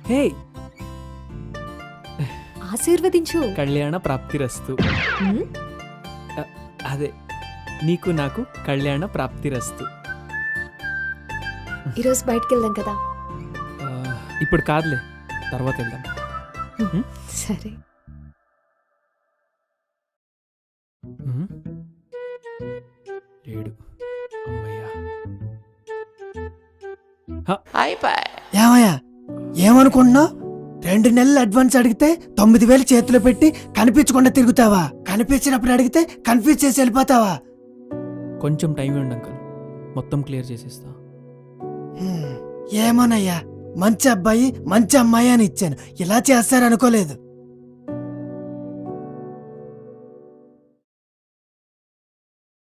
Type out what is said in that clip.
హే, ఆశీర్వదించు. కళ్యాణ ప్రాప్తిరస్తు. హ్మ్? అదే, నీకు నాకు కళ్యాణ ప్రాప్తిరస్తు. ఈరోజు బయటికి వెళ్దాం కదా. ఆ, ఇప్పుడు కాదులే, తర్వాత వెళ్దాం. సరే. ఉమ్. లేడు. అమ్మయ్యా. ఏమయ్యా ఏమనుకుంటున్నావు? 2 నెలలు అడ్వాన్స్ అడిగితే 9,000 చేతిలో పెట్టి కనిపించకుండా తిరుగుతావా? కనిపించినప్పుడు అడిగితే కన్ఫ్యూజ్ చేసి వెళ్ళిపోతావా? కొంచెం టైం ఇవ్వండి అంకల్, మొత్తం క్లియర్ చేసేస్తా. ఏమోనయ్యా, మంచి అబ్బాయి మంచి అమ్మాయి అని ఇచ్చాను, ఇలా చేస్తారనుకోలేదు.